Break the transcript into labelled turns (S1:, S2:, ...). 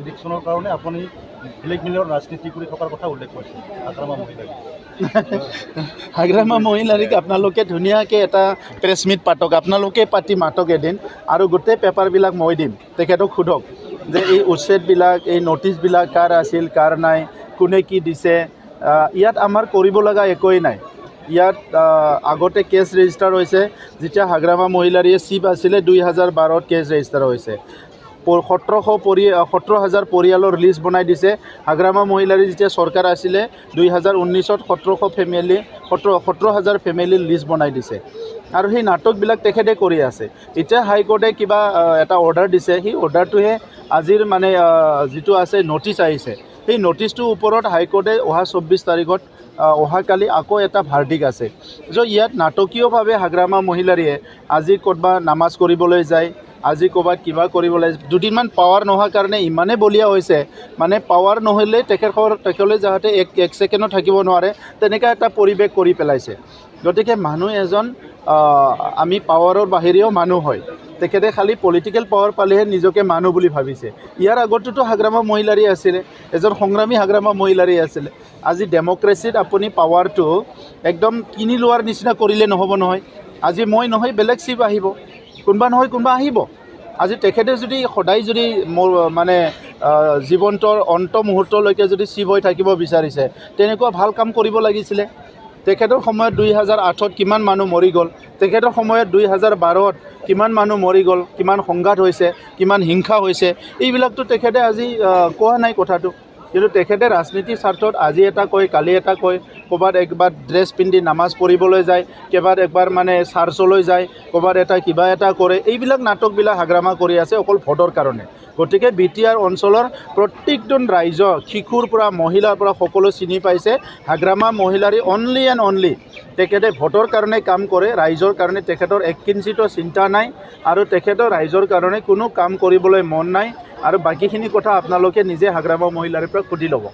S1: ইলেকশ্যনৰ কাৰণে আপুনি ব্লেকমেইলৰ ৰাজনীতি কৰি থকাৰ কথা উল্লেখ কৰিছে হাগ্ৰামা মহিলাই।
S2: হাগ্ৰামা মহিলাৰীক আপোনালোকে ধুনীয়াকৈ এটা প্ৰেছ মিট পাতক, আপোনালোকে পাতি মাতক এদিন আৰু গোটেই পেপাৰবিলাক মই দিম। তেখেতক সোধক যে এই উচ্ছেদবিলাক, এই নটিচবিলাক কাৰ আছিল, কাৰ নাই, কোনে কি দিছে। ইয়াত আমাৰ কৰিব লগা একোৱেই নাই। ইয়াত আগতে কেছ ৰেজিষ্টাৰ হৈছে, যেতিয়া হাগ্ৰামা মহিলাৰীয়ে চিফ আছিলে 2012ত কেছ ৰেজিষ্টাৰ হৈছে। 17,000 পৰিয়ালৰ লিষ্ট বনাই দিছে। হাগ্ৰামা মহিলাৰী যেতিয়া চৰকাৰ আছিলে 2019ত 17,000 ফেমিলিৰ লিষ্ট বনাই দিছে আৰু সেই নাটকবিলাক তেখেতে কৰি আছে। এতিয়া হাইকোৰ্টে কিবা এটা অৰ্ডাৰ দিছে, সেই অৰ্ডাৰটোহে আজিৰ মানে যিটো আছে নটিচ আহিছে, সেই নটিচটোৰ ওপৰত হাইকোৰ্টে অহা 24 তাৰিখত অহাকালি আকৌ এটা ভাৰ্ডিক্ট আছে। ইয়াত নাটকীয়ভাৱে হাগ্ৰামা মহিলাৰীয়ে আজি ক'ৰবাত নামাজ কৰিবলৈ যায়, আজি ক'ৰবাত কিবা কৰিবলৈ, দুদিনমান পাৱাৰ নোহোৱাৰ কাৰণে ইমানেই বলীয়া হৈছে, মানে পাৱাৰ নহ'লে তেখেতলৈ যাতে এক ছেকেণ্ডো থাকিব নোৱাৰে, তেনেকুৱা এটা পৰিৱেশ কৰি পেলাইছে। গতিকে মানুহ এজন আমি পাৱাৰৰ বাহিৰেও মানুহ হয়। তেখেতে খালি পলিটিকেল পাৱাৰ পালেহে নিজকে মানুহ বুলি ভাবিছে। ইয়াৰ আগতেতো হাগ্ৰামা মহিলাৰী আছিলে, এজন সংগ্ৰামী হাগ্ৰামা মহিলাৰী আছিলে। আজি ডেম'ক্ৰেচিত আপুনি পাৱাৰটো একদম কিনি লোৱাৰ নিচিনা কৰিলে নহ'ব নহয়। আজি মই নহয় বেলেগ চিফ আহিব, কোনোবা নহয় কোনোবা আহিব। আজি তেখেতে যদি সদায় যদি মানে জীৱনটোৰ অন্ত মুহূৰ্তলৈকে যদি চিফ হৈ থাকিব বিচাৰিছে, তেনেকুৱা ভাল কাম কৰিব লাগিছিলে। তেখেতৰ সময়ত 2008ত কিমান মানুহ মৰি গ'ল, তেখেতৰ সময়ত 2012ত কিমান মানুহ মৰি গ'ল, কিমান সংঘাত হৈছে, কিমান হিংসা হৈছে, এইবিলাকতো তেখেতে আজি কোৱা নাই কথাটো। কিন্তু তেখেতে ৰাজনীতিৰ স্বাৰ্থত আজি এটা কয়, কালি এটা কয়, ক'ৰবাত একবাৰ ড্ৰেছ পিন্ধি নামাজ পঢ়িবলৈ যায়, ক'ৰবাত একবাৰ মানে চাৰ্চলৈ যায়, ক'ৰবাত এটা কিবা এটা কৰে। এইবিলাক নাটকবিলাক হাগ্ৰামা কৰি আছে অকল ভোটৰ কাৰণে। গতিকে BTR অঞ্চলৰ প্ৰত্যেকজন ৰাইজ, শিশুৰ পৰা মহিলাৰ পৰা সকলো চিনি পাইছে Hagrama Mohilary only and only. তেখেতে ভোটৰ কাৰণে কাম কৰে, ৰাইজৰ কাৰণে তেখেতৰ এক কিঞ্চিতো চিন্তা নাই আৰু তেখেতৰ ৰাইজৰ কাৰণে কোনো কাম কৰিবলৈ মন নাই। আৰু বাকীখিনি কথা আপোনালোকে নিজে হাগ্ৰামা মহিলাৰীৰ পৰা সুধি ল'ব।